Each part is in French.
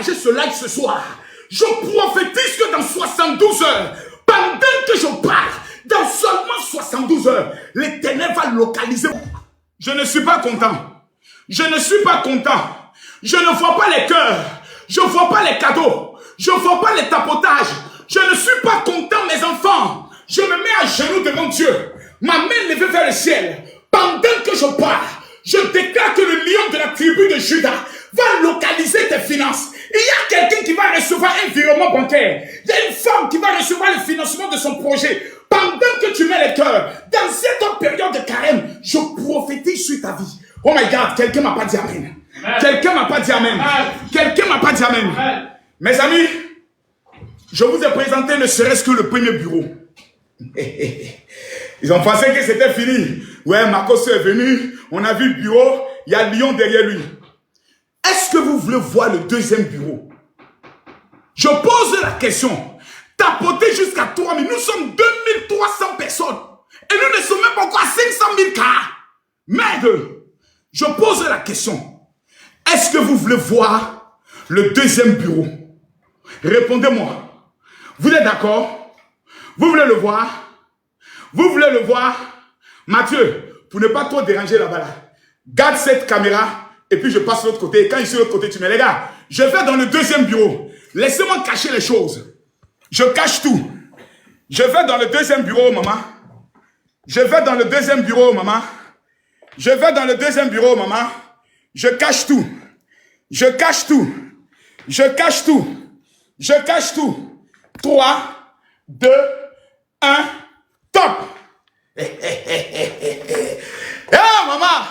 partager ce live ce soir. Je prophétise que dans 72 heures, pendant que je parle, dans seulement 72 heures, l'Éternel va localiser. Je ne suis pas content. Je ne suis pas content. Je ne vois pas les cœurs. Je ne vois pas les cadeaux. Je ne vois pas les tapotages. Je ne suis pas content, mes enfants. Je me mets à genoux devant Dieu. Ma main levée vers le ciel. Pendant que je parle, je déclare que le lion de la tribu de Juda va localiser tes finances. Il y a quelqu'un qui va recevoir un virement bancaire. Il y a une femme qui va recevoir le financement de son projet. Pendant que tu mets les cœurs, dans cette période de carême, je prophétise sur ta vie. Oh my God, quelqu'un m'a pas dit amen. Quelqu'un m'a pas dit amen. Quelqu'un m'a pas dit amen. Mes amis, je vous ai présenté ne serait-ce que le premier bureau. Ils ont pensé que c'était fini. Ouais, Marcos est venu, on a vu le bureau, il y a Lyon derrière lui. Est-ce que vous voulez voir le deuxième bureau? Je pose la question. Tapoter jusqu'à 3000. Nous sommes 2300 personnes. Et nous ne sommes même pas encore à 500 000 cas. Merde. Je pose la question. Est-ce que vous voulez voir le deuxième bureau? Répondez-moi. Vous êtes d'accord? Vous voulez le voir? Vous voulez le voir? Mathieu, pour ne pas trop déranger là-bas, là, garde cette caméra et puis je passe de l'autre côté. Et quand je suis de l'autre côté, tu mets les gars. Je vais dans le deuxième bureau. Laissez-moi cacher les choses. Je cache tout. Je vais dans le deuxième bureau, maman. Je vais dans le deuxième bureau, maman. Je vais dans le deuxième bureau, maman. Je cache tout. Je cache tout. Je cache tout. Je cache tout. 3, 2, 1, top. Maman,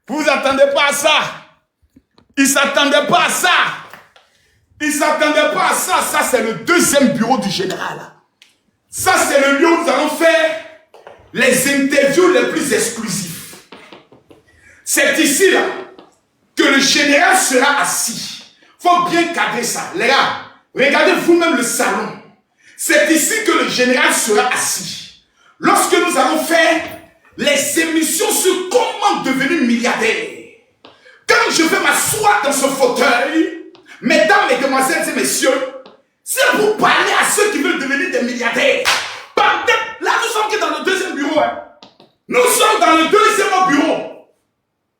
vous attendez pas à ça. Ils s'attendaient pas à ça. Ils s'attendaient pas à ça. Ça, c'est le deuxième bureau du général. Ça, c'est le lieu où nous allons faire les interviews les plus exclusives. C'est ici, là, que le général sera assis. Il faut bien cadrer ça. Les gars, regardez vous-même le salon. C'est ici que le général sera assis. Lorsque nous allons faire les émissions sur comment devenir milliardaire. Quand je vais m'asseoir dans ce fauteuil, mesdames, mesdemoiselles et messieurs, c'est pour parler à ceux qui veulent devenir des milliardaires. Là, nous sommes que dans le deuxième bureau. Hein. Nous sommes dans le deuxième bureau.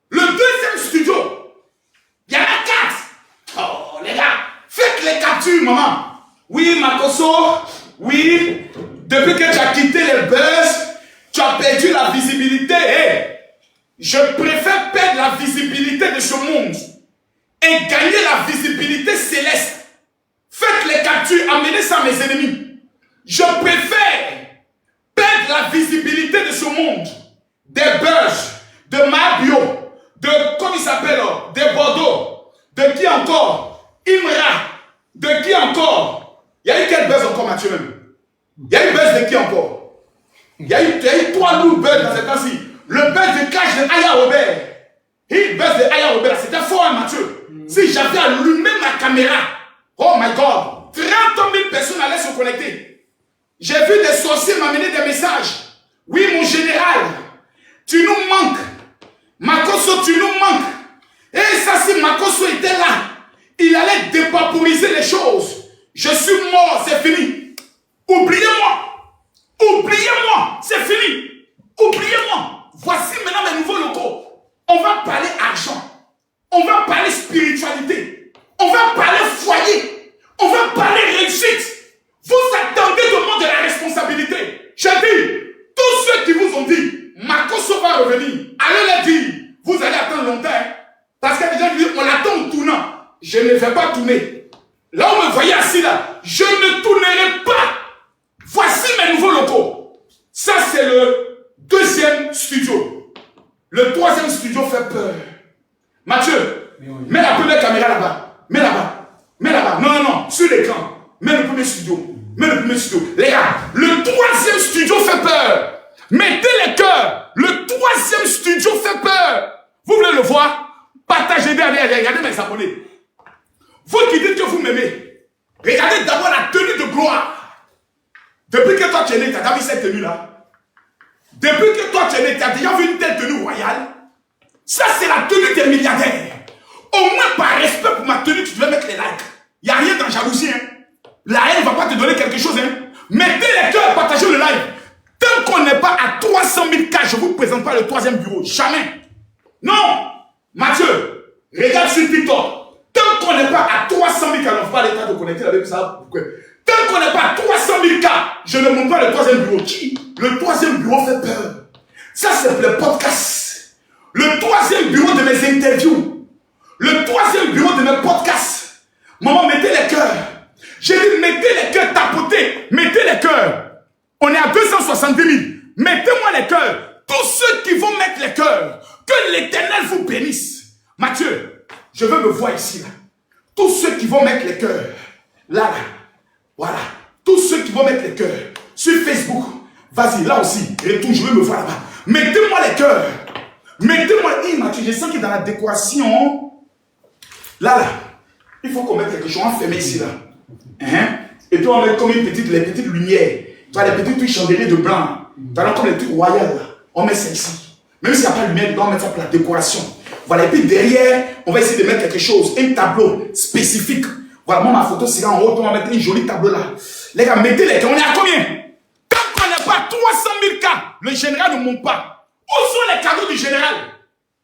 Le deuxième studio. Il y en a 4. Oh, les gars, faites les captures, maman. Oui, Makoso, oui. Depuis que tu as quitté les buzz, tu as perdu la visibilité. Hey, je préfère perdre la visibilité de ce monde et gagner la visibilité céleste. Faites les captures, amenez ça à mes ennemis. Je préfère perdre la visibilité de ce monde, des buzz, de Mabio, de, comment il s'appelle, de Bordeaux, de qui encore, Imra, de qui encore. Il y a eu quel buzz encore, Mathieu même? Il y a eu buzz de qui encore? Il y a eu 3 lourds buzz dans cette temps-ci. Le buzz de cash de Aya Robert. Le buzz de Aya Robert, c'était fort, hein, Mathieu. Si j'avais allumé ma caméra, oh my God, 30 000 personnes allaient se connecter. J'ai vu des sorciers m'amener des messages. Oui, mon général, tu nous manques. Makoso, tu nous manques. Et ça, si Makoso était là, il allait dépaporiser les choses. Je suis mort, c'est fini. Oubliez-moi. Oubliez-moi, c'est fini. Oubliez-moi. Voici maintenant mes nouveaux locaux. On va parler argent. On va parler spiritualité. On va parler foyer. On va parler réussite. Vous attendez de moi de la responsabilité. J'ai dit, tous ceux qui vous ont dit, Makoso va revenir, allez leur dire, vous allez attendre longtemps. Hein? Parce que les gens disent, on l'attend en tournant. Je ne vais pas tourner. Là où vous me voyez assis là, je ne tournerai pas. Voici mes nouveaux locaux. Ça, c'est le deuxième studio. Le troisième studio fait peur. Mathieu, mets la première caméra là-bas. Mets là-bas. Mets là-bas. Non, non, non. Sur l'écran. Mets le premier studio. Mets le premier studio. Les gars, le troisième studio fait peur. Mettez les cœurs. Le troisième studio fait peur. Vous voulez le voir? Partagez derrière. Regardez mes abonnés. Vous qui dites que vous m'aimez, regardez d'abord la tenue de gloire. Depuis que toi tu es né, tu as déjà vu cette tenue-là. Depuis que toi tu es né, tu as déjà vu une telle tenue royale. Ça, c'est la tenue des milliardaires. Au moins, par respect pour ma tenue, tu devais mettre les likes. pas le troisième bureau. Jamais. Non. Mathieu, regarde sur TikTok. Tant qu'on n'est pas à 300 000 cas, on ne va pas l'état de connecter avec ça. Tant qu'on n'est pas à 300 000 cas, je ne montre pas le troisième bureau. Qui? Le troisième bureau fait peur. Ça, c'est le podcast. Le troisième bureau de mes interviews. Le troisième bureau de mes podcasts. Maman, mettez les cœurs. J'ai dit, mettez les cœurs, tapotez. Mettez les cœurs. On est à 270 000. Mettez-moi les cœurs. Tous ceux qui vont mettre les cœurs. Que l'Éternel vous bénisse. Mathieu, je veux me voir ici, là. Tous ceux qui vont mettre les cœurs. Là, là. Voilà. Tous ceux qui vont mettre les cœurs. Sur Facebook. Vas-y, là aussi. Retourne, je veux me voir là-bas. Mettez-moi les cœurs. Mettez-moi. Mathieu, je sens que dans la décoration. Là, là. Il faut qu'on mette quelque chose enfermé ici, là. Et puis on met comme les petites lumières. Tu vois, les petites chandeliers de blanc. Tu vois, comme les trucs royales, là. On met ça ici. Même s'il n'y a pas de lumière dedans, on met ça pour la décoration. Voilà, et puis derrière, on va essayer de mettre quelque chose, un tableau spécifique. Voilà, moi, ma photo sera en haut, on va mettre un joli tableau là. Les gars, mettez les cas. On est à combien? Tant qu'on n'a pas 300 000 cas, le général ne monte pas. Où sont les cadeaux du général?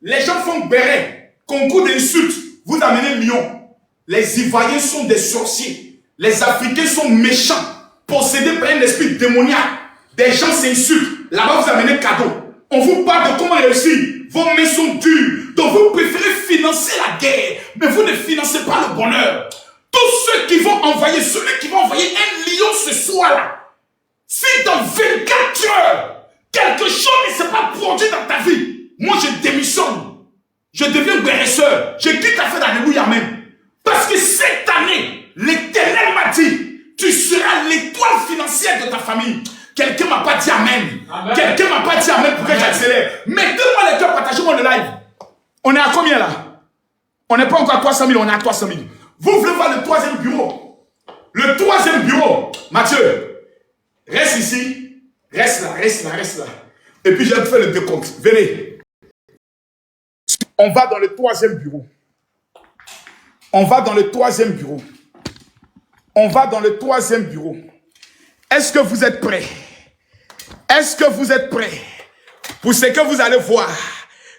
Les gens font béret, concours d'insultes. Vous amenez Lyon. Les Ivoiriens sont des sorciers. Les Africains sont méchants, possédés par un esprit démoniaque. Des gens s'insultent. Là-bas, vous amenez cadeau. On vous parle de comment réussir. Vos mains sont dures. Donc vous préférez financer la guerre. Mais vous ne financez pas le bonheur. Tous ceux qui vont envoyer, celui qui va envoyer un lion ce soir-là. Si dans 24 heures, quelque chose ne s'est pas produit dans ta vie, moi je démissionne. Je deviens guérisseur. Je quitte la fête d'Alléluia même. Parce que cette année, l'Éternel m'a dit, tu seras l'étoile financière de ta famille. Quelqu'un m'a pas dit amen. Quelqu'un m'a pas dit amen pour que j'accélère. Mettez-moi les cœurs, partagez-moi le live. On est à combien là? On n'est pas encore à 300 000, on est à 300 000. Vous voulez voir le troisième bureau? Le troisième bureau. Mathieu, reste ici. Reste là, reste là, reste là. Et puis j'ai fait le décompte. Venez. On va dans le troisième bureau. On va dans le troisième bureau. On va dans le troisième bureau. Est-ce que vous êtes prêts? Est-ce que vous êtes prêts pour ce que vous allez voir?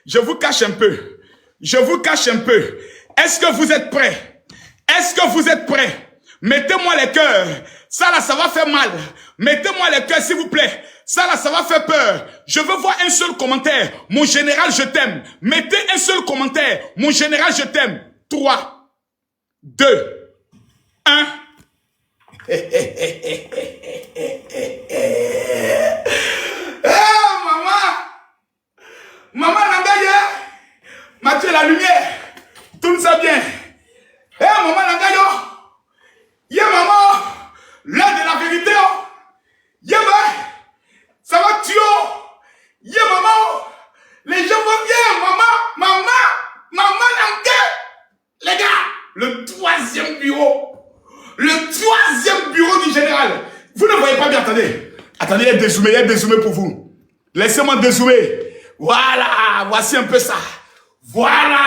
Je vous cache un peu. Je vous cache un peu. Est-ce que vous êtes prêts? Est-ce que vous êtes prêts? Mettez-moi les cœurs. Ça là, ça va faire mal. Mettez-moi les cœurs, s'il vous plaît. Ça là, ça va faire peur. Je veux voir un seul commentaire. Mon général, je t'aime. Mettez un seul commentaire. Mon général, je t'aime. 3, 2, 1. Maman Nangaye, Mathieu la lumière, tout ça bien. Maman Nangaye, maman, l'heure de la vérité, ça va tuer, maman, les gens vont bien, maman Nangaye, les gars, le troisième bureau. Le troisième bureau du général. Vous ne voyez pas bien, attendez. Attendez, il y a dézoomé pour vous. Laissez-moi dézoomer. Voilà, voici un peu ça. Voilà.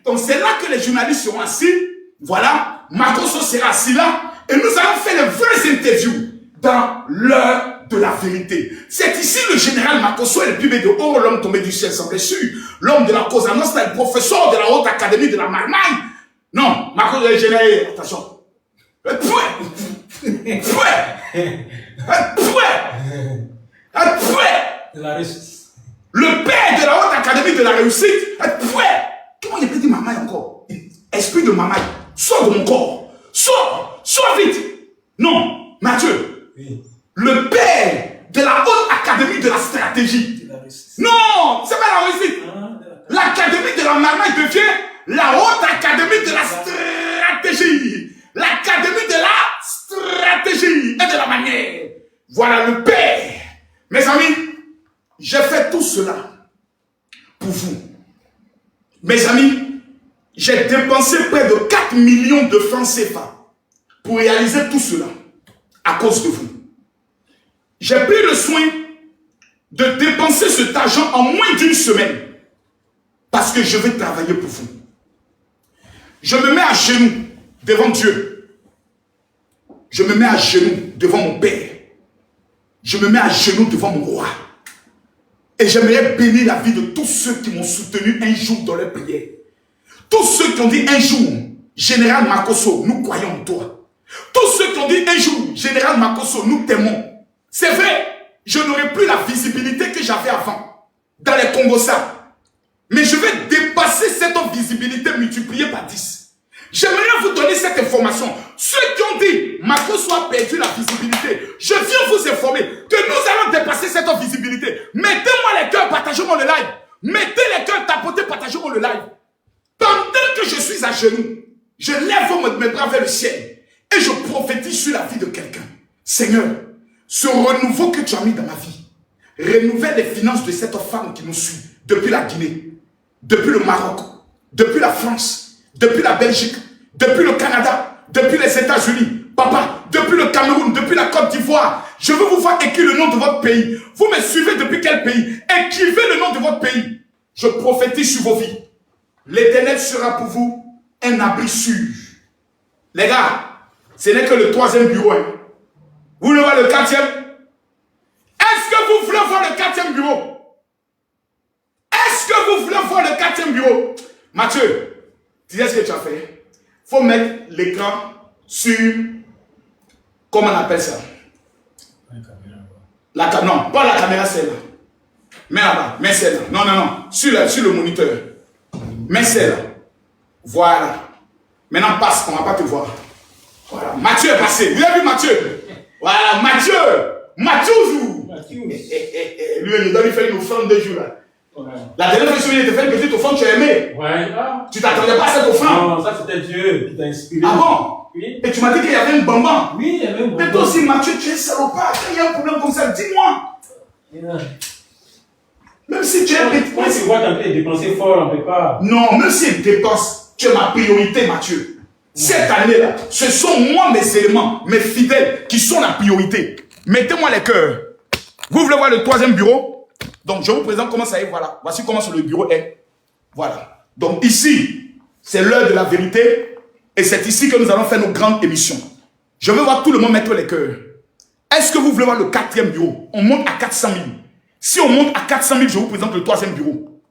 Donc c'est là que les journalistes seront assis. Voilà, Makosso sera assis là. Et nous allons faire les vraies interviews dans l'heure de la vérité. C'est ici le général Makosso est le plus de haut, l'homme tombé du ciel sans blessure. L'homme de la cause annonce, le professeur de la haute académie de la Marmaille. Non, Marco est généré, attention. Le père de la haute académie de la réussite. Comment il peut dire Mamaï encore? Esprit de Mamaï, sors de mon corps. Sors vite. Non, Mathieu. Oui. Le père de la haute académie de la stratégie. Non, c'est pas la réussite. L'académie de la Mamaï devient la haute académie de la stratégie. L'académie de la stratégie et de la manière. Voilà le père. Mes amis, j'ai fait tout cela pour vous. Mes amis, j'ai dépensé près de 4 millions de francs CFA pour réaliser tout cela à cause de vous. J'ai pris le soin de dépenser cet argent en moins d'une semaine parce que je vais travailler pour vous. Je me mets à genoux devant Dieu. Je me mets à genoux devant mon Père. Je me mets à genoux devant mon roi. Et j'aimerais bénir la vie de tous ceux qui m'ont soutenu un jour dans leur prière. Tous ceux qui ont dit un jour, Général Makosso, nous croyons en toi. Tous ceux qui ont dit un jour, Général Makosso, nous t'aimons. C'est vrai, je n'aurai plus la visibilité que j'avais avant, dans les Congossas. Mais je vais dépasser cette visibilité multipliée par 10. J'aimerais vous donner cette information. Ceux qui ont dit, Makosso a perdu la visibilité, je viens vous informer que nous allons dépasser cette visibilité. Mettez-moi les cœurs, partagez-moi le live. Mettez les cœurs, tapotez, partagez-moi le live. Pendant que je suis à genoux, je lève mes bras vers le ciel et je prophétise sur la vie de quelqu'un. Seigneur, ce renouveau que tu as mis dans ma vie, renouvelle les finances de cette femme qui nous suit depuis la Guinée, depuis le Maroc, depuis la France, depuis la Belgique, depuis le Canada, depuis les États-Unis, papa, depuis le Cameroun, depuis la Côte d'Ivoire. Je veux vous voir écrire le nom de votre pays. Vous me suivez depuis quel pays? Écrivez le nom de votre pays. Je prophétise sur vos vies. L'Éternel sera pour vous un abri sûr. Les gars, ce n'est que le 3e bureau. Hein. Vous voulez voir le 4e? Est-ce que vous voulez voir le 4e bureau? Est-ce que vous voulez voir le 4e bureau? Mathieu, tu sais ce que tu as fait? Il faut mettre l'écran sur... Comment on appelle ça? La caméra. Non, pas la caméra, celle-là. Mets là-bas, mets celle-là. Non, non, non. Sur le moniteur. Mets celle-là. Voilà. Maintenant, passe, on ne va pas te voir. Voilà. Mathieu est passé. Vous avez vu Mathieu? Voilà, Mathieu. Mathieu. Lui, il doit lui faire une offrande 2 jours là. Ouais. La dernière fois, il te fait une petite offrande, tu as aimé. Ouais. Tu t'attendais pas à cette offrande. Non, ça c'était Dieu qui t'a inspiré. Ah bon? Oui. Et tu m'as dit qu'il y avait un bambam. Oui, il y avait un bambam. Mais toi aussi, Mathieu, tu es salopard. Quand il y a un problème comme ça, dis-moi. Même si tu es petit. Moi, tu vois t'as dépensé fort en prépa. Non, même si tu dépenses, tu es ma priorité, Mathieu. Cette année-là, ce sont moi, mes éléments, mes fidèles, qui sont la priorité. Mettez-moi les cœurs. Vous voulez voir le 3e bureau? Donc, je vous présente comment ça est. Voilà. Voici comment le bureau est. Voilà. Donc, ici, c'est l'heure de la vérité. Et c'est ici que nous allons faire nos grandes émissions. Je veux voir tout le monde mettre les cœurs. Est-ce que vous voulez voir le 4e bureau? On monte à 400 000. Si on monte à 400 000, je vous présente le 3e bureau.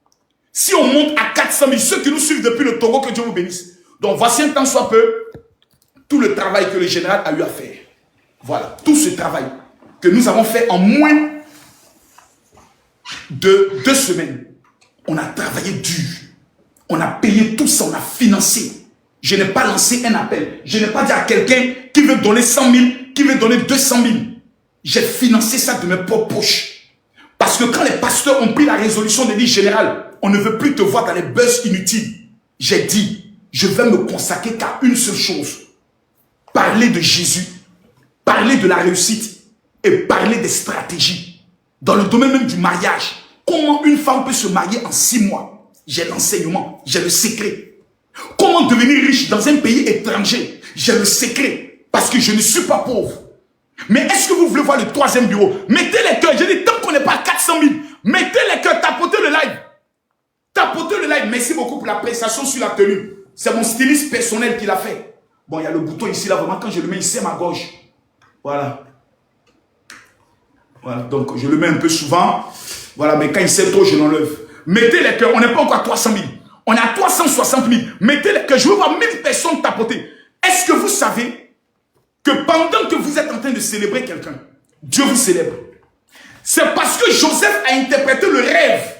Si on monte à 400 000, ceux qui nous suivent depuis le Togo, que Dieu vous bénisse. Donc, voici un temps soit peu tout le travail que le général a eu à faire. Voilà. Tout ce travail que nous avons fait en moins de 2 semaines. On a travaillé dur. On a payé tout ça, on a financé. Je n'ai pas lancé un appel. Je n'ai pas dit à quelqu'un qui veut donner 100 000, qui veut donner 200 000. J'ai financé ça de mes propres poches. Parce que quand les pasteurs ont pris la résolution de dire, général, on ne veut plus te voir dans les buzz inutiles. J'ai dit, je vais me consacrer qu'à une seule chose. Parler de Jésus, parler de la réussite et parler des stratégies. Dans le domaine même du mariage, comment une femme peut se marier en 6 mois? J'ai l'enseignement, j'ai le secret. Comment devenir riche dans un pays étranger? J'ai le secret, parce que je ne suis pas pauvre. Mais est-ce que vous voulez voir le 3e bureau? Mettez les cœurs, j'ai dit tant qu'on n'est pas à 400 000, mettez les cœurs, tapotez le live. Tapotez le live, merci beaucoup pour la prestation sur la tenue. C'est mon styliste personnel qui l'a fait. Bon, il y a le bouton ici, là, vraiment, quand je le mets ici à ma gauche. Voilà. Voilà, donc je le mets un peu souvent. Voilà, mais quand il sait trop, je l'enlève. Mettez les cœurs, on n'est pas encore à 300 000. On est à 360 000. Mettez les cœurs, je veux voir 1000 personnes tapoter. Est-ce que vous savez que pendant que vous êtes en train de célébrer quelqu'un, Dieu vous célèbre? C'est parce que Joseph a interprété le rêve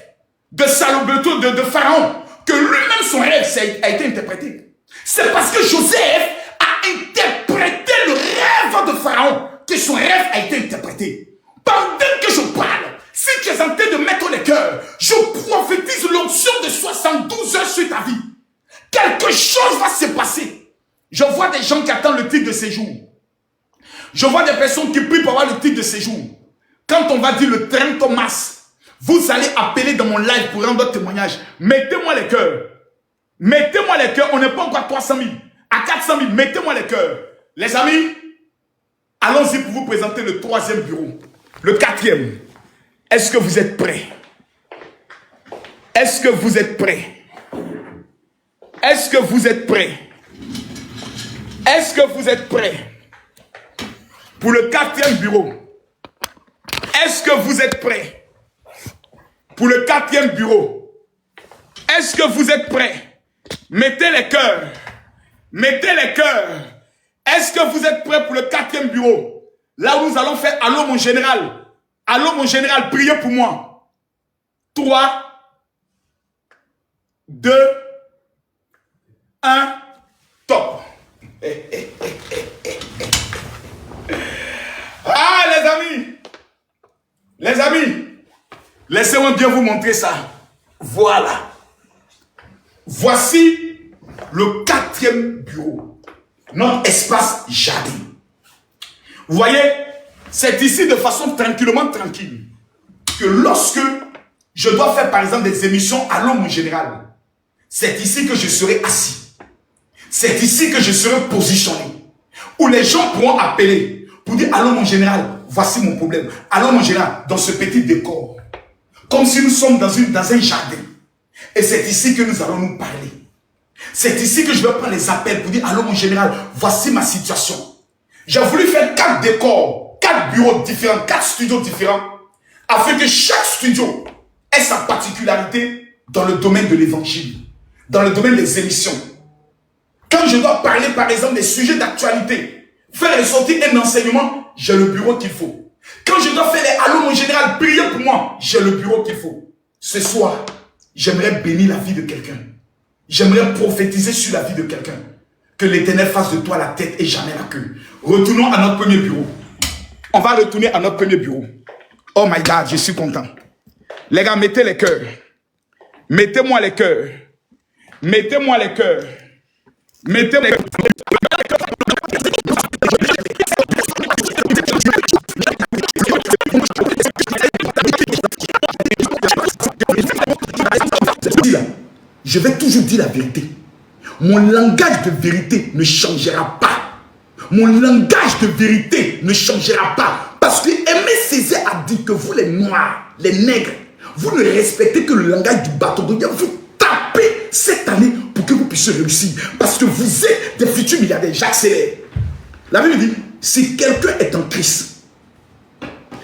de Salobeto, de Pharaon, que lui-même son rêve a été interprété. C'est parce que Joseph a interprété le rêve de Pharaon que son rêve a été interprété. Pendant que je parle, si tu es en train de mettre les cœurs, je prophétise l'onction de 72 heures sur ta vie. Quelque chose va se passer. Je vois des gens qui attendent le titre de séjour. Je vois des personnes qui prient pour avoir le titre de séjour. Quand on va dire le 30 mars, vous allez appeler dans mon live pour rendre votre témoignage. Mettez-moi les cœurs. Mettez-moi les cœurs. On n'est pas encore à 300 000. À 400 000, mettez-moi les cœurs. Les amis, allons-y pour vous présenter le 3e bureau. Le 4e. Est-ce que vous êtes prêts? Est-ce que vous êtes prêts? Est-ce que vous êtes prêts? Est-ce que vous êtes prêts? Pour le 4e bureau. Est-ce que vous êtes prêts? pour le 4e bureau. Est-ce que vous êtes prêts? Mettez les cœurs. Mettez les cœurs. Est-ce que vous êtes prêts pour le 4e bureau? Là où nous allons faire allô mon général. Allô mon général, priez pour moi. 3, 2, 1, top. Ah les amis, laissez-moi bien vous montrer ça. Voilà. Voici le 4e bureau. Notre espace jardin. Vous voyez, c'est ici de façon tranquille que lorsque je dois faire par exemple des émissions à l'homme général, c'est ici que je serai assis. C'est ici que je serai positionné. Où les gens pourront appeler pour dire allô mon général, voici mon problème. Allô mon général, dans ce petit décor. Comme si nous sommes dans un jardin. Et c'est ici que nous allons nous parler. C'est ici que je vais prendre les appels pour dire allô mon général, voici ma situation. J'ai voulu faire 4 décors, 4 bureaux différents, 4 studios différents, afin que chaque studio ait sa particularité dans le domaine de l'évangile, dans le domaine des émissions. Quand je dois parler par exemple des sujets d'actualité, faire ressortir un enseignement, j'ai le bureau qu'il faut. Quand je dois faire les allô mon général, prier pour moi, j'ai le bureau qu'il faut. Ce soir, j'aimerais bénir la vie de quelqu'un. J'aimerais prophétiser sur la vie de quelqu'un. Que l'Éternel fasse de toi la tête et jamais la queue. Retournons à notre premier bureau. On va retourner à notre premier bureau. Oh my God, je suis content. Les gars, mettez les cœurs. Mettez-moi les cœurs. Mettez-moi les cœurs. Mettez-moi les cœurs. Je vais toujours dire la vérité. Mon langage de vérité ne changera pas. Mon langage de vérité ne changera pas. Parce que Aimé Césaire a dit que vous les noirs, les nègres, vous ne respectez que le langage du bâton de Dieu. Vous tapez cette année pour que vous puissiez réussir. Parce que vous êtes des futurs milliardaires. J'accélère. La Bible dit, si quelqu'un est en Christ,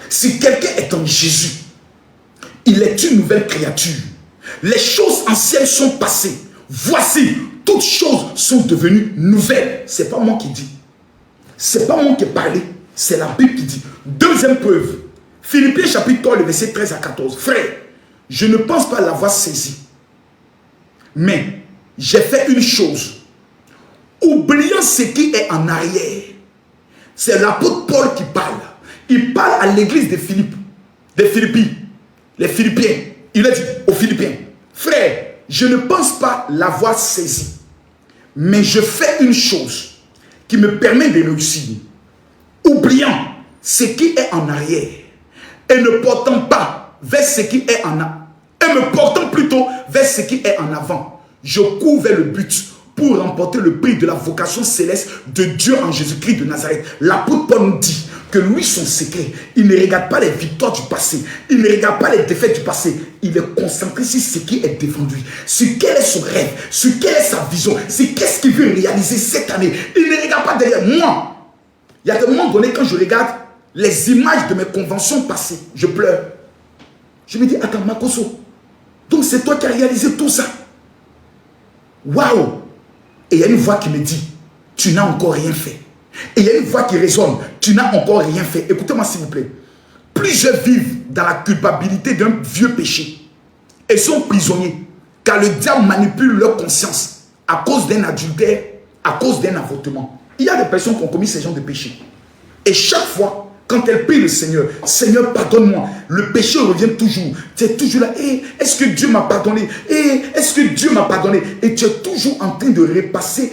si quelqu'un est en Jésus, il est une nouvelle créature. Les choses anciennes sont passées. Voici, toutes choses sont devenues nouvelles. Ce n'est pas moi qui dis. Ce n'est pas moi qui ai parlé. C'est la Bible qui dit. Deuxième preuve. Philippiens chapitre 3, le verset 13 à 14. Frère, je ne pense pas l'avoir saisi. Mais j'ai fait une chose. Oubliant ce qui est en arrière. C'est l'apôtre Paul qui parle. Il parle à l'église de Philippe. Des Philippiens. Les Philippiens. Il a dit aux Philippiens. Frère, je ne pense pas l'avoir saisi. Mais je fais une chose qui me permet de réussir. Oubliant ce qui est en arrière et ne portant pas vers ce qui est en avant. Et me portant plutôt vers ce qui est en avant. Je cours vers le but pour remporter le prix de la vocation céleste de Dieu en Jésus-Christ de Nazareth. L'apôtre Paul nous dit que lui, son secret, il ne regarde pas les victoires du passé, il ne regarde pas les défaites du passé, il est concentré sur ce qui est devant lui, sur quel est son rêve, sur quelle est sa vision, sur qu'est-ce qu'il veut réaliser cette année. Il ne regarde pas derrière moi. Il y a des moments donnés, quand je regarde les images de mes conventions passées, je pleure. Je me dis, attends, Makoso, donc c'est toi qui as réalisé tout ça. Waouh! Et il y a une voix qui me dit, tu n'as encore rien fait. Et il y a une voix qui résonne, tu n'as encore rien fait. Écoutez-moi s'il vous plaît. Plusieurs vivent dans la culpabilité d'un vieux péché et sont prisonniers, car le diable manipule leur conscience à cause d'un adultère, à cause d'un avortement. Il y a des personnes qui ont commis ces genres de péchés. Et chaque fois, quand elles prient le Seigneur, Seigneur, pardonne-moi, le péché revient toujours. Tu es toujours là. Est-ce que Dieu m'a pardonné? Est-ce que Dieu m'a pardonné? Et tu es toujours en train de repenser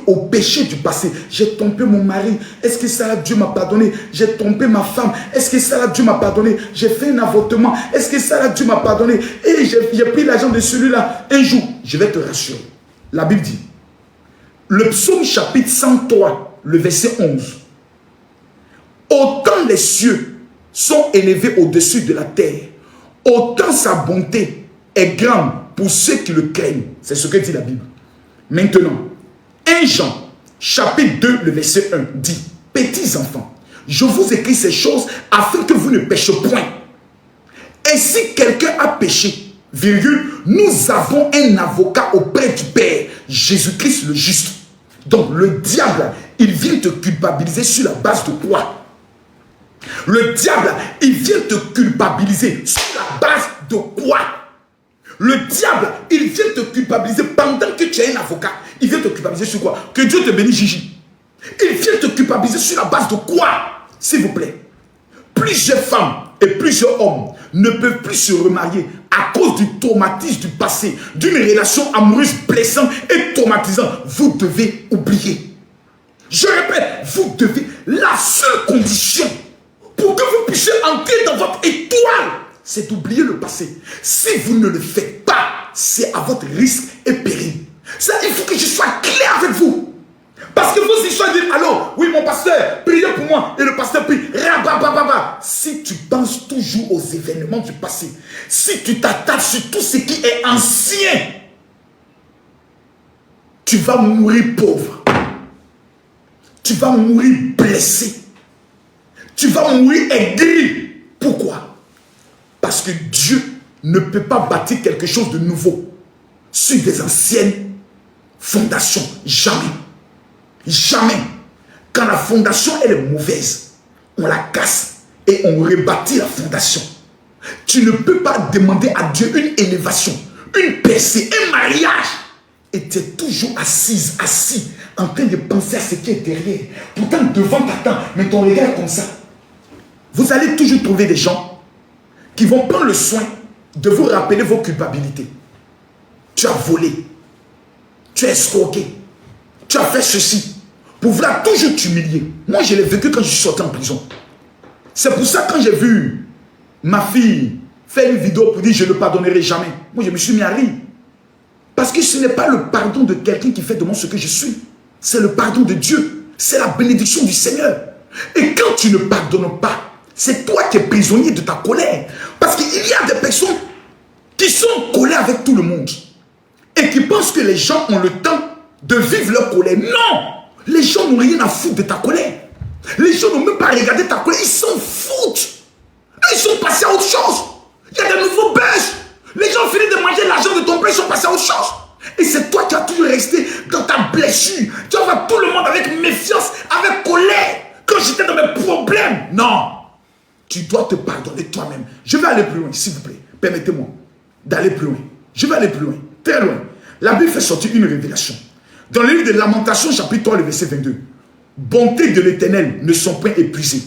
au péché du passé. J'ai trompé mon mari. Est-ce que ça là, Dieu m'a pardonné? J'ai trompé ma femme. Est-ce que ça là, Dieu m'a pardonné? J'ai fait un avortement. Est-ce que ça là, Dieu m'a pardonné? Et j'ai pris l'argent de celui-là. Un jour, je vais te rassurer. La Bible dit, le psaume chapitre 103, le verset 11. Autant les cieux sont élevés au-dessus de la terre, autant sa bonté est grande pour ceux qui le craignent. C'est ce que dit la Bible. Maintenant, 1 Jean, chapitre 2, le verset 1, dit, petits enfants, je vous écris ces choses afin que vous ne péchiez point. Et si quelqu'un a péché, virgule, nous avons un avocat auprès du Père, Jésus-Christ le juste. Donc le diable, il vient te culpabiliser sur la base de quoi? Le diable, il vient te culpabiliser sur la base de quoi? Le diable, il vient te culpabiliser pendant que tu es un avocat. Il vient te culpabiliser sur quoi? Que Dieu te bénisse, Gigi. Il vient te culpabiliser sur la base de quoi? S'il vous plaît. Plusieurs femmes et plusieurs hommes ne peuvent plus se remarier à cause du traumatisme du passé, d'une relation amoureuse blessante et traumatisante. Vous devez oublier. Je répète, vous devez. La seule condition pour que vous puissiez entrer dans votre étoile, c'est d'oublier le passé. Si vous ne le faites pas, c'est à votre risque et péril. Ça, il faut que je sois clair avec vous. Parce que vos histoires disent, alors, oui, mon pasteur, priez pour moi. Et le pasteur prie, rababababa. Si tu penses toujours aux événements du passé, si tu t'attaches sur tout ce qui est ancien, tu vas mourir pauvre. Tu vas mourir blessé. Tu vas mourir aigri. Pourquoi? Parce que Dieu ne peut pas bâtir quelque chose de nouveau sur des anciennes fondations. Jamais. Jamais. Quand la fondation elle est mauvaise, on la casse et on rebâtit la fondation. Tu ne peux pas demander à Dieu une élévation, une percée, un mariage. Et tu es toujours assis en train de penser à ce qui est derrière. Pourtant devant t'attends, mais ton regard est comme ça. Vous allez toujours trouver des gens qui vont prendre le soin de vous rappeler vos culpabilités. Tu as volé, tu as escroqué, tu as fait ceci, pour vouloir toujours t'humilier. Moi, je l'ai vécu quand je suis sorti en prison. C'est pour ça que quand j'ai vu ma fille faire une vidéo pour dire je ne le pardonnerai jamais, moi je me suis mis à rire. Parce que ce n'est pas le pardon de quelqu'un qui fait de moi ce que je suis. C'est le pardon de Dieu. C'est la bénédiction du Seigneur. Et quand tu ne pardonnes pas, c'est toi qui es prisonnier de ta colère. Parce qu'il y a des personnes qui sont en colère avec tout le monde. Et qui pensent que les gens ont le temps de vivre leur colère. Non! Les gens n'ont rien à foutre de ta colère. Les gens n'ont même pas regardé ta colère. Ils s'en foutent. Ils sont passés à autre chose. Il y a de nouveaux buzz. Les gens ont fini de manger l'argent de ton père, ils sont passés à autre chose. Et c'est toi qui as toujours resté dans ta blessure. Tu vas voir tout le monde avec méfiance, avec colère. Quand j'étais dans mes problèmes. Non. Tu dois te pardonner toi-même. Je vais aller plus loin, s'il vous plaît. Permettez-moi d'aller plus loin. Je vais aller plus loin, très loin. La Bible fait sortir une révélation. Dans le livre de Lamentations, chapitre 3, le verset 22. Bonté de l'Éternel ne sont point épuisées.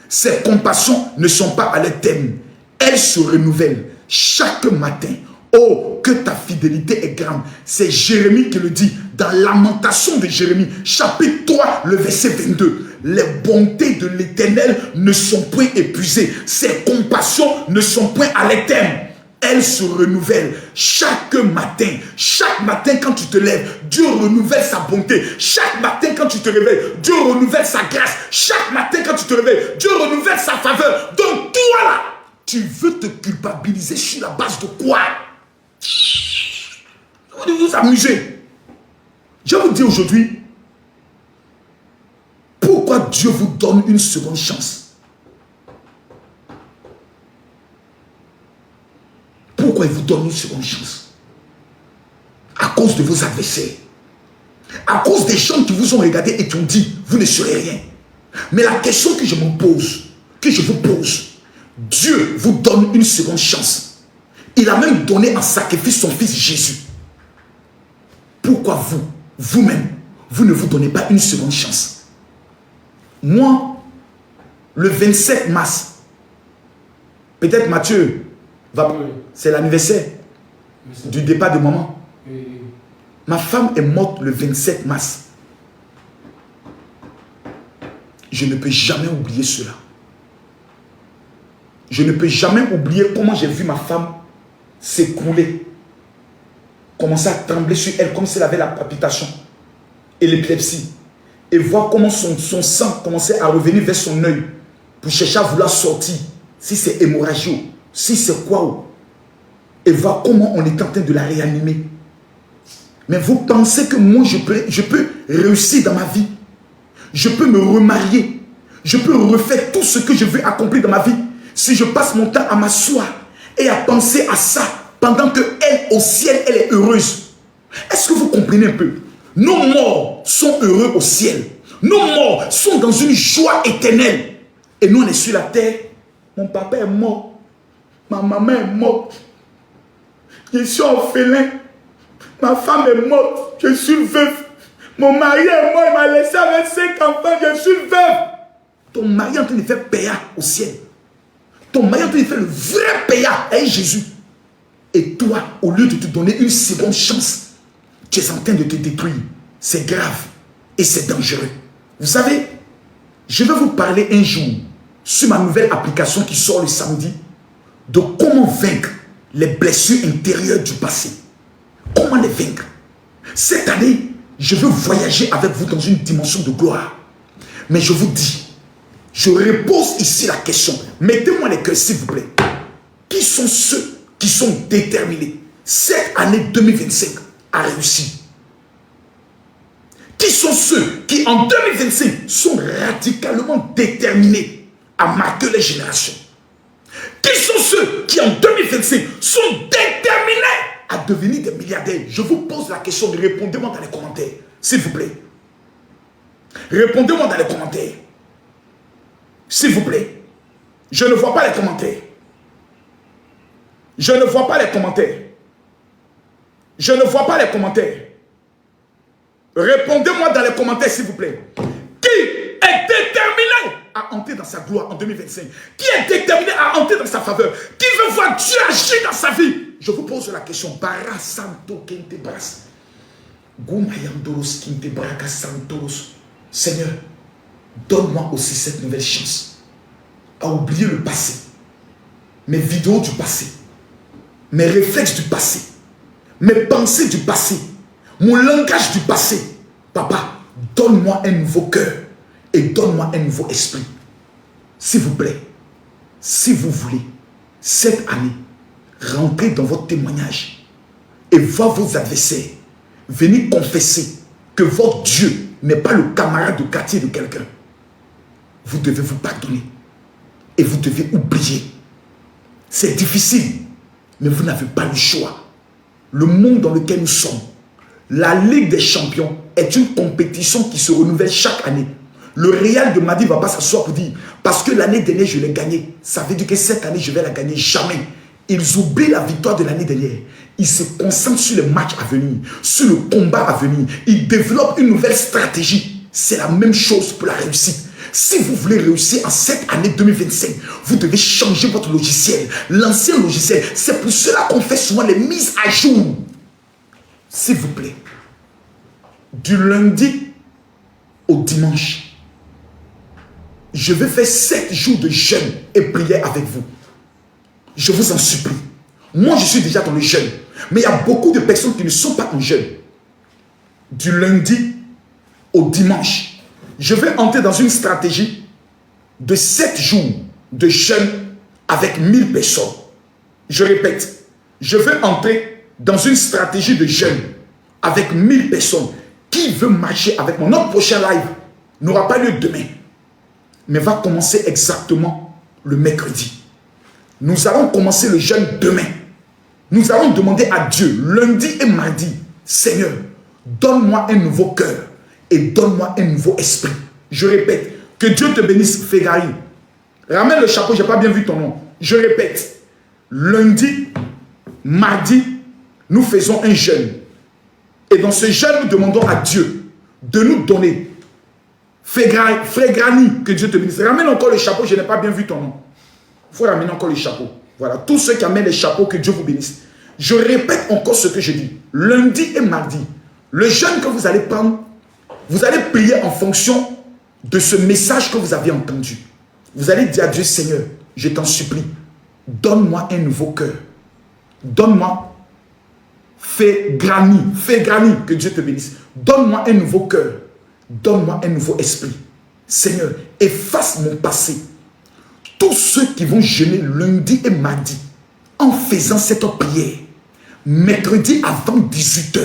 Ses compassions ne sont pas à leur terme. Elles se renouvellent chaque matin. Oh, que ta fidélité est grande. C'est Jérémie qui le dit dans Lamentation de Jérémie, chapitre 3, le verset 22. Les bontés de l'Éternel ne sont point épuisées. Ses compassions ne sont point à leur terme. Elles se renouvellent chaque matin. Chaque matin quand tu te lèves, Dieu renouvelle sa bonté. Chaque matin quand tu te réveilles, Dieu renouvelle sa grâce. Chaque matin quand tu te réveilles, Dieu renouvelle sa faveur. Donc toi là, tu veux te culpabiliser sur la base de quoi? Vous vous amusez. Je vous dis aujourd'hui, pourquoi Dieu vous donne une seconde chance? Pourquoi il vous donne une seconde chance? À cause de vos adversaires. À cause des gens qui vous ont regardé et qui ont dit, vous ne serez rien. Mais la question que je me pose, que je vous pose, Dieu vous donne une seconde chance. Il a même donné en sacrifice son fils Jésus. Pourquoi vous, vous-même, vous ne vous donnez pas une seconde chance? Moi, le 27 mars, peut-être Mathieu, c'est l'anniversaire du départ de maman. Ma femme est morte le 27 mars. Je ne peux jamais oublier cela. Je ne peux jamais oublier comment j'ai vu ma femme s'écrouler, commencer à trembler sur elle comme si elle avait la palpitation et l'épilepsie, et voir comment son sang commençait à revenir vers son œil pour chercher à vouloir sortir, si c'est hémorragie, si c'est quoi, et voir comment on est en train de la réanimer. Mais vous pensez que moi je peux réussir dans ma vie, je peux me remarier, je peux refaire tout ce que je veux accomplir dans ma vie si je passe mon temps à m'asseoir et à penser à ça pendant que elle, au ciel, elle est heureuse. Est-ce que vous comprenez un peu? Nos morts sont heureux au ciel. Nos morts sont dans une joie éternelle. Et nous, on est sur la terre. Mon papa est mort. Ma maman est morte. Je suis orphelin. Ma femme est morte. Je suis veuve. Mon mari est mort. Il m'a laissé avec 5 enfants. Je suis veuve. Ton mari est en train de faire paya au ciel. Ton mari est en train de faire le vrai paya avec Jésus. Et toi, au lieu de te donner une seconde chance, tu es en train de te détruire. C'est grave et c'est dangereux. Vous savez, je vais vous parler un jour sur ma nouvelle application qui sort le samedi de comment vaincre les blessures intérieures du passé. Comment les vaincre? Cette année, je veux voyager avec vous dans une dimension de gloire. Mais je vous dis, je repose ici la question. Mettez-moi les cœurs s'il vous plaît. Qui sont ceux qui sont déterminés cette année 2025 à réussir? Qui sont ceux qui en 2025 sont radicalement déterminés à marquer les générations? Qui sont ceux qui en 2025 sont déterminés à devenir des milliardaires? Je vous pose la question, répondez-moi dans les commentaires, s'il vous plaît. Répondez-moi dans les commentaires. S'il vous plaît. Je ne vois pas les commentaires. Je ne vois pas les commentaires. Je ne vois pas les commentaires. Répondez-moi dans les commentaires, s'il vous plaît. Qui est déterminé à entrer dans sa gloire en 2025? Qui est déterminé à entrer dans sa faveur? Qui veut voir Dieu agir dans sa vie? Je vous pose la question. Bara Santo Kente Bras. Goumayandoros Kente Braka Santoros. Seigneur, donne-moi aussi cette nouvelle chance à oublier le passé. Mes vidéos du passé. Mes réflexes du passé. Mes pensées du passé. Mon langage du passé. Papa, donne-moi un nouveau cœur et donne-moi un nouveau esprit. S'il vous plaît, si vous voulez, cette année, rentrez dans votre témoignage et voir vos adversaires. Venez confesser que votre Dieu n'est pas le camarade de quartier de quelqu'un. Vous devez vous pardonner et vous devez oublier. C'est difficile, mais vous n'avez pas le choix. Le monde dans lequel nous sommes, la Ligue des Champions est une compétition qui se renouvelle chaque année. Le Real de Madrid ne va pas s'asseoir pour dire parce que l'année dernière je l'ai gagné. Ça veut dire que cette année je vais la gagner. Jamais. Ils oublient la victoire de l'année dernière. Ils se concentrent sur les matchs à venir, sur le combat à venir. Ils développent une nouvelle stratégie. C'est la même chose pour la réussite. Si vous voulez réussir en cette année 2025, vous devez changer votre logiciel. L'ancien logiciel, c'est pour cela qu'on fait souvent les mises à jour. S'il vous plaît, du lundi au dimanche, je vais faire 7 jours de jeûne et prière avec vous. Je vous en supplie. Moi, je suis déjà dans le jeûne. Mais il y a beaucoup de personnes qui ne sont pas en jeûne. Du lundi au dimanche, je vais entrer dans une stratégie de 7 jours de jeûne avec 1000 personnes. Je répète, je vais entrer dans une stratégie de jeûne avec 1000 personnes. Qui veut marcher avec moi? Notre prochain live n'aura pas lieu demain, mais va commencer exactement le mercredi. Nous allons commencer le jeûne demain. Nous allons demander à Dieu lundi et mardi, Seigneur, donne-moi un nouveau cœur et donne-moi un nouveau esprit. Je répète, que Dieu te bénisse, Fégari. Ramène le chapeau, je n'ai pas bien vu ton nom. Je répète, lundi, mardi, nous faisons un jeûne. Et dans ce jeûne, nous demandons à Dieu de nous donner. Frégrani, que Dieu te bénisse. Ramène encore le chapeau, je n'ai pas bien vu ton nom. Il faut ramener encore le chapeau. Voilà, tous ceux qui amènent les chapeaux, que Dieu vous bénisse. Je répète encore ce que je dis. Lundi et mardi, le jeûne que vous allez prendre, vous allez prier en fonction de ce message que vous avez entendu. Vous allez dire à Dieu, Seigneur, je t'en supplie, donne-moi un nouveau cœur. Donne-moi, fais grani, que Dieu te bénisse. Donne-moi un nouveau cœur. Donne-moi un nouveau esprit. Seigneur, efface mon passé. Tous ceux qui vont jeûner lundi et mardi, en faisant cette prière, mercredi avant 18 h,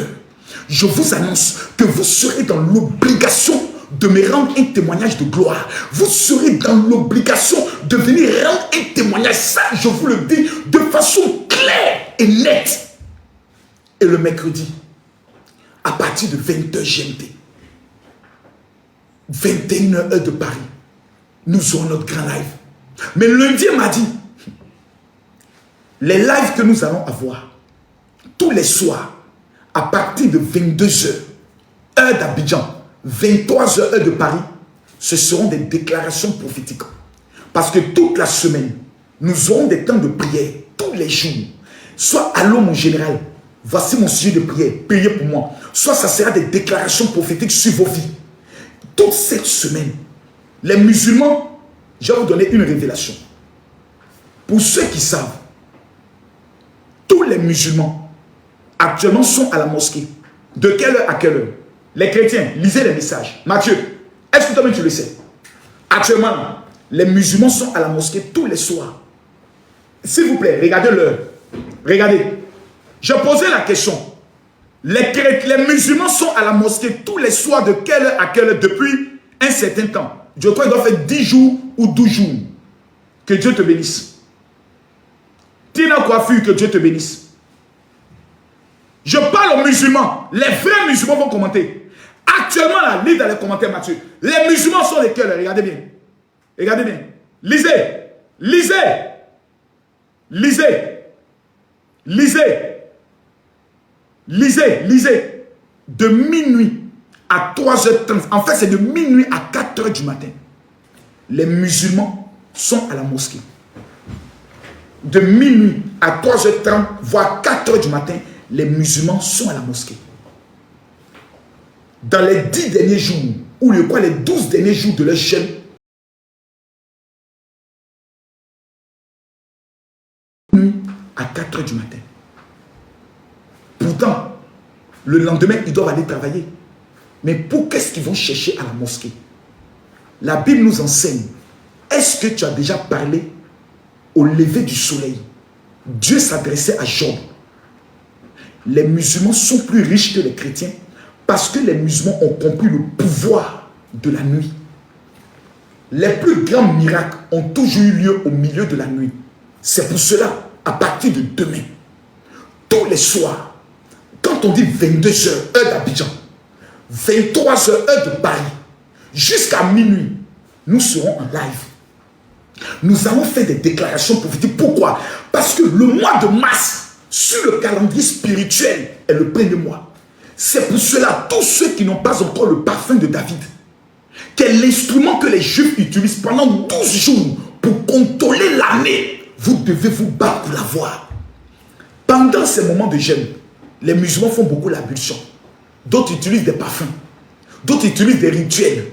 je vous annonce que vous serez dans l'obligation de me rendre un témoignage de gloire. Vous serez dans l'obligation de venir rendre un témoignage. Ça, je vous le dis de façon claire et nette. Et le mercredi, à partir de 20h GMT, 21h heure de Paris, nous aurons notre grand live. Mais lundi, elle m'a dit, les lives que nous allons avoir, tous les soirs, à partir de 22h, heure d'Abidjan, 23h heure de Paris, ce seront des déclarations prophétiques. Parce que toute la semaine, nous aurons des temps de prière, tous les jours. Soit allô mon général, voici mon sujet de prière, priez pour moi. Soit ça sera des déclarations prophétiques sur vos vies. Toute cette semaine, les musulmans, je vais vous donner une révélation. Pour ceux qui savent, tous les musulmans actuellement sont à la mosquée. De quelle heure à quelle heure? Les chrétiens, lisez les messages. Mathieu, est-ce que toi-même tu le sais? Actuellement, les musulmans sont à la mosquée tous les soirs. S'il vous plaît, regardez l'heure. Regardez. Je posais la question. Les musulmans sont à la mosquée tous les soirs de quelle heure à quelle heure depuis un certain temps. Je crois qu'il doit faire 10 jours ou 12 jours. Que Dieu te bénisse. Tina Coiffure, que Dieu te bénisse. Je parle aux musulmans. Les vrais musulmans vont commenter. Actuellement, là, lis dans les commentaires, Mathieu. Les musulmans sont lesquels? Regardez bien. Regardez bien. Lisez. Lisez. Lisez. Lisez. Lisez. Lisez. De minuit à 3h30. En fait, c'est de minuit à 4h du matin. Les musulmans sont à la mosquée. De minuit à 3h30, voire 4h du matin, les musulmans sont à la mosquée. Dans les 10 derniers jours, ou les 12 derniers jours de leur jeûne, à 4h du matin. Pourtant, le lendemain, ils doivent aller travailler. Mais pour qu'est-ce qu'ils vont chercher à la mosquée? La Bible nous enseigne. Est-ce que tu as déjà parlé au lever du soleil? Dieu s'adressait à Job. Les musulmans sont plus riches que les chrétiens parce que les musulmans ont compris le pouvoir de la nuit. Les plus grands miracles ont toujours eu lieu au milieu de la nuit. C'est pour cela, à partir de demain, tous les soirs, quand on dit 22h, heure d'Abidjan, 23h, heure de Paris, jusqu'à minuit, nous serons en live. Nous allons faire des déclarations prophétiques. Pourquoi? Parce que le mois de mars, sur le calendrier spirituel, est le premier mois. C'est pour cela, tous ceux qui n'ont pas encore le parfum de David, quel instrument que les Juifs utilisent pendant 12 jours pour contrôler l'année, vous devez vous battre pour l'avoir. Pendant ces moments de jeûne, les musulmans font beaucoup l'ablution. D'autres utilisent des parfums. D'autres utilisent des rituels.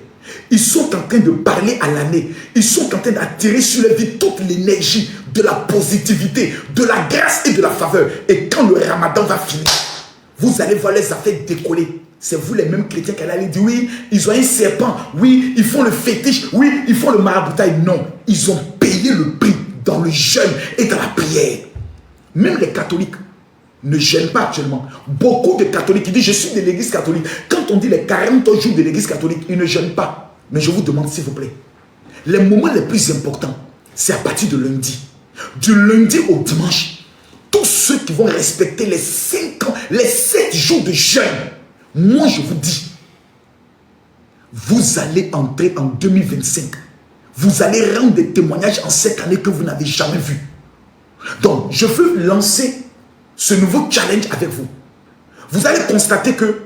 Ils sont en train de parler à l'année. Ils sont en train d'attirer sur leur vie toute l'énergie de la positivité, de la grâce et de la faveur. Et quand le ramadan va finir, vous allez voir les affaires décoller. C'est vous les mêmes chrétiens qui allez dire oui, ils ont un serpent, oui, ils font le fétiche, oui, ils font le maraboutage. Non, ils ont payé le prix dans le jeûne et dans la prière. Même les catholiques ne jeûnent pas actuellement. Beaucoup de catholiques qui disent je suis de l'église catholique. Quand on dit les 40 jours de l'église catholique, ils ne jeûnent pas. Mais je vous demande s'il vous plaît, les moments les plus importants, c'est à partir de lundi. Du lundi au dimanche, tous ceux qui vont respecter les 5 ans, les 7 jours de jeûne, moi je vous dis, vous allez entrer en 2025. Vous allez rendre des témoignages en cette année que vous n'avez jamais vu. Donc, je veux lancer ce nouveau challenge avec vous. Vous allez constater que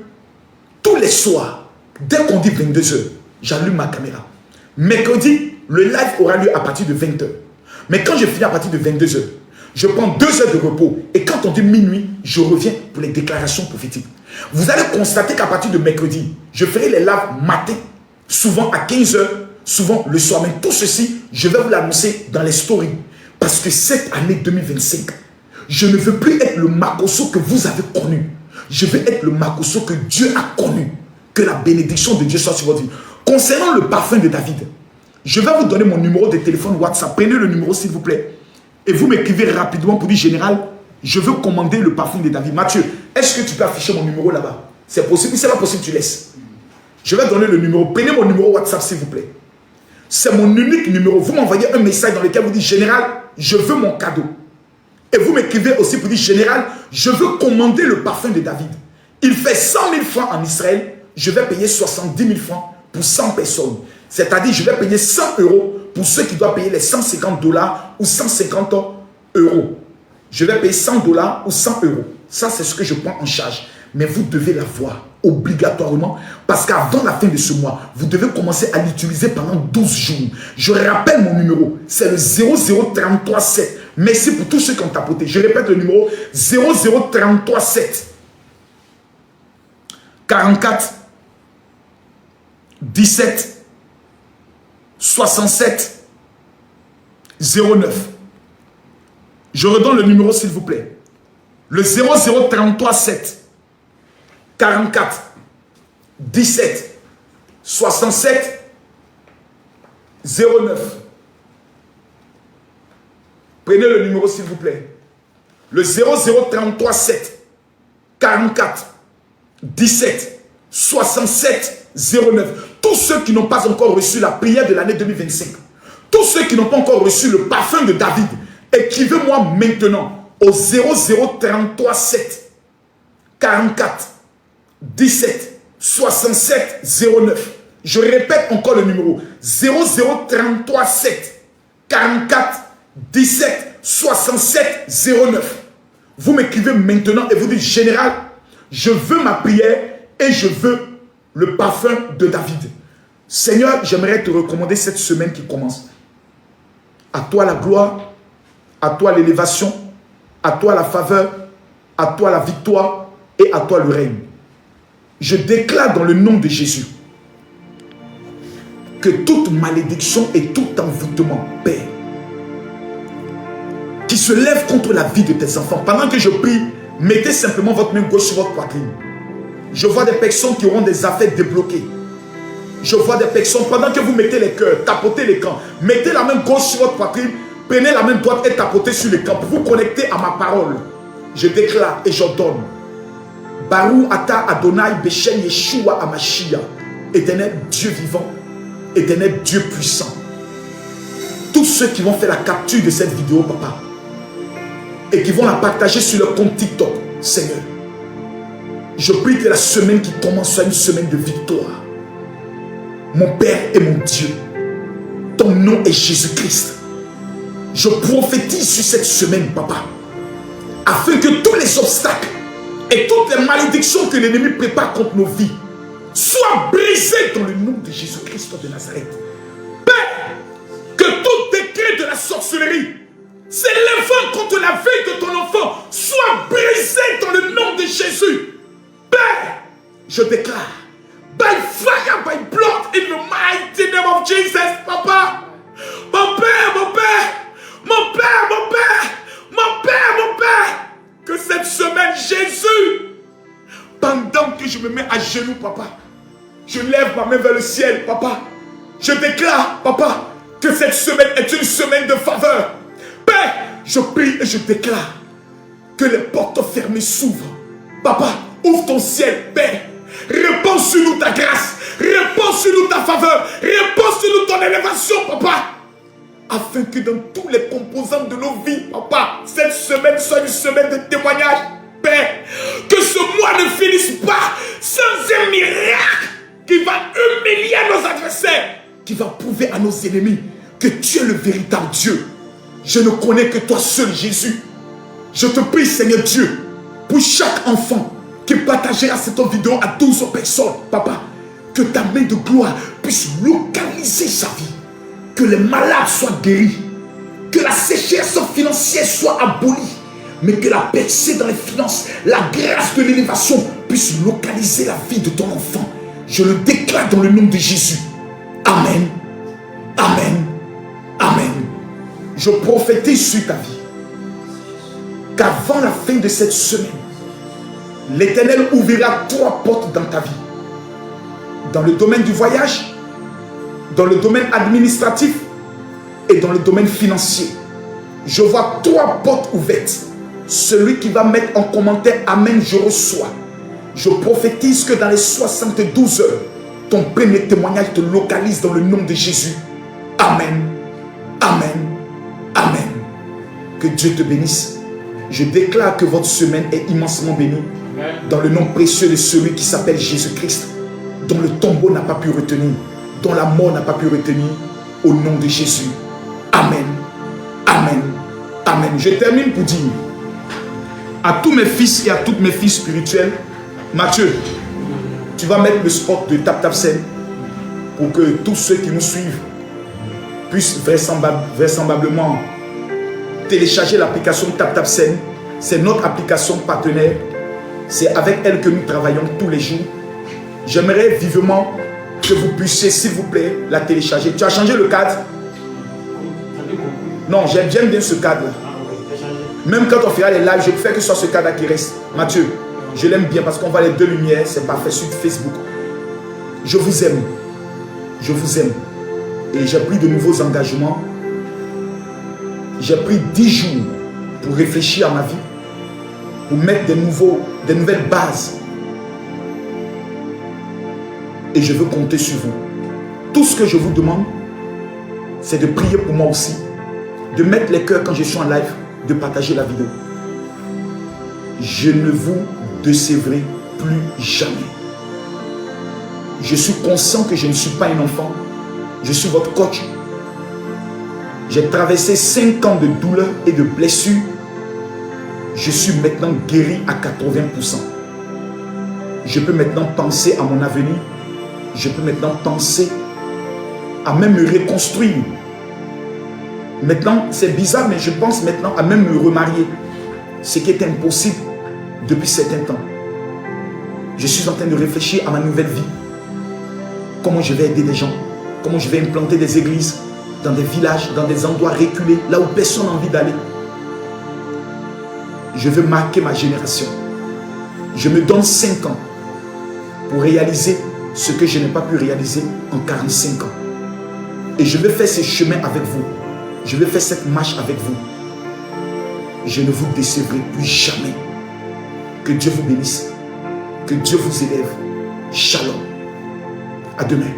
tous les soirs, dès qu'on dit 22h, j'allume ma caméra. Mercredi, le live aura lieu à partir de 20h. Mais quand je finis à partir de 22h, je prends 2 heures de repos. Et quand on dit minuit, je reviens pour les déclarations prophétiques. Vous allez constater qu'à partir de mercredi, je ferai les lives matin, souvent à 15h, souvent le soir. Mais tout ceci, je vais vous l'annoncer dans les stories. Parce que cette année 2025, je ne veux plus être le Makosso que vous avez connu. Je veux être le Makosso que Dieu a connu. Que la bénédiction de Dieu soit sur votre vie. Concernant le parfum de David, je vais vous donner mon numéro de téléphone WhatsApp. Prenez le numéro s'il vous plaît. Et vous m'écrivez rapidement pour dire général, je veux commander le parfum de David. Mathieu, est-ce que tu peux afficher mon numéro là-bas? C'est possible. Si ce n'est pas possible, tu laisses. Je vais donner le numéro. Prenez mon numéro WhatsApp, s'il vous plaît. C'est mon unique numéro. Vous m'envoyez un message dans lequel vous dites, Général, je veux mon cadeau. Et vous m'écrivez aussi pour dire, Général, je veux commander le parfum de David. Il fait 100 000 francs en Israël. Je vais payer 70 000 francs pour 100 personnes. C'est-à-dire, je vais payer 100 euros pour ceux qui doivent payer les 150 $ ou 150 euros. Je vais payer 100 $ ou 100 euros. Ça, c'est ce que je prends en charge. Mais vous devez l'avoir obligatoirement parce qu'avant la fin de ce mois, vous devez commencer à l'utiliser pendant 12 jours. Je rappelle mon numéro, c'est le 00337. Merci pour tous ceux qui ont tapoté. Je répète le numéro 00337 44 17 67 09. Je redonne le numéro s'il vous plaît. Le 00337 44 17 67 09. Prenez le numéro s'il vous plaît. Le 00337 44 17 67 09. Tous ceux qui n'ont pas encore reçu la prière de l'année 2025, tous ceux qui n'ont pas encore reçu le parfum de David, écrivez-moi maintenant au 00337 44 17 67 09. Je répète encore le numéro 00337 44 17 67 09. Vous m'écrivez maintenant et vous dites, Général, je veux ma prière et je veux le parfum de David. Seigneur, j'aimerais te recommander cette semaine qui commence. À toi la gloire, à toi l'élévation, à toi la faveur, à toi la victoire et à toi le règne. Je déclare dans le nom de Jésus que toute malédiction et tout envoûtement, Père, qui se lève contre la vie de tes enfants, pendant que je prie, mettez simplement votre main gauche sur votre poitrine. Je vois des personnes qui auront des affaires débloquées. Je vois des personnes, pendant que vous mettez les cœurs, tapotez les camps, mettez la main gauche sur votre poitrine, prenez la main droite et tapotez sur les camps pour vous connecter à ma parole. Je déclare et j'ordonne. Barou Ata Adonai Beshen Yeshua Amashia, éternel Dieu vivant, éternel Dieu puissant. Tous ceux qui vont faire la capture de cette vidéo, papa, et qui vont la partager sur leur compte TikTok, Seigneur, je prie que la semaine qui commence soit une semaine de victoire. Mon Père et mon Dieu, ton nom est Jésus-Christ. Je prophétise sur cette semaine, papa, afin que tous les obstacles et toutes les malédictions que l'ennemi prépare contre nos vies soient brisées dans le nom de Jésus-Christ de Nazareth. Père, que tout décret de la sorcellerie s'élevant contre la vie de ton enfant soit brisé dans le nom de Jésus. Père, je déclare, by fire, by blood, in the mighty name of Jesus, papa, mon Père, mon Père, mon Père, mon Père, mon Père, mon Père, que cette semaine, Jésus, pendant que je me mets à genoux, papa, je lève ma main vers le ciel, papa, je déclare, papa, que cette semaine est une semaine de faveur. Père, je prie et je déclare que les portes fermées s'ouvrent. Papa, ouvre ton ciel, Père. Répands sur nous ta grâce. Répands sur nous ta faveur. Répands sur nous ton élévation, papa. Afin que dans tous les composants de nos vies, papa, cette semaine soit une semaine de témoignage, Père. Que ce mois ne finisse pas sans un miracle qui va humilier nos adversaires, qui va prouver à nos ennemis que tu es le véritable Dieu. Je ne connais que toi seul, Jésus. Je te prie, Seigneur Dieu, pour chaque enfant qui partagera cette vidéo à 12 personnes, papa, que ta main de gloire puisse localiser sa vie, que les malades soient guéris, que la sécheresse financière soit abolie, mais que la percée dans les finances, la grâce de l'élévation puisse localiser la vie de ton enfant. Je le déclare dans le nom de Jésus. Amen. Amen. Amen. Je prophétise sur ta vie qu'avant la fin de cette semaine, l'Éternel ouvrira 3 portes dans ta vie. Dans le domaine du voyage, dans le domaine administratif et dans le domaine financier. Je vois 3 portes ouvertes. Celui qui va mettre en commentaire Amen, je reçois. Je prophétise que dans les 72 heures, ton premier témoignage te localise dans le nom de Jésus. Amen. Amen. Amen. Que Dieu te bénisse. Je déclare que votre semaine est immensement bénie. Dans le nom précieux de celui qui s'appelle Jésus-Christ, dont le tombeau n'a pas pu retenir, dont la mort n'a pas pu retenir, au nom de Jésus. Amen. Amen. Amen. Je termine pour dire à tous mes fils et à toutes mes filles spirituelles, Mathieu, tu vas mettre le spot de Tap Tap Scène pour que tous ceux qui nous suivent puissent vraisemblablement télécharger l'application Tap Tap Scène. C'est notre application partenaire. C'est avec elle que nous travaillons tous les jours. J'aimerais vivement que vous puissiez, s'il vous plaît, la télécharger. Tu as changé le cadre? Non, j'aime bien ce cadre. Même quand on fera les lives, je préfère que ce soit ce cadre qui reste. Mathieu, je l'aime bien parce qu'on voit les deux lumières. C'est parfait sur Facebook. Je vous aime. Je vous aime. Et j'ai pris de nouveaux engagements. J'ai pris 10 jours pour réfléchir à ma vie, pour mettre des nouvelles bases. Et je veux compter sur vous. Tout ce que je vous demande, c'est de prier pour moi aussi, de mettre les cœurs quand je suis en live, de partager la vidéo. Je ne vous décevrai plus jamais. Je suis conscient que je ne suis pas un enfant. Je suis votre coach. J'ai traversé 5 ans de douleur et de blessures. Je suis maintenant guéri à 80%. Je peux maintenant penser à mon avenir. Je peux maintenant penser à même me reconstruire. Maintenant, c'est bizarre, mais je pense maintenant à même me remarier. Ce qui est impossible depuis certains temps. Je suis en train de réfléchir à ma nouvelle vie. Comment je vais aider des gens. Comment je vais implanter des églises dans des villages, dans des endroits reculés, là où personne n'a envie d'aller. Je veux marquer ma génération. Je me donne 5 ans pour réaliser ce que je n'ai pas pu réaliser en 45 ans. Et je vais faire ce chemin avec vous. Je vais faire cette marche avec vous. Je ne vous décevrai plus jamais. Que Dieu vous bénisse. Que Dieu vous élève. Shalom. À demain.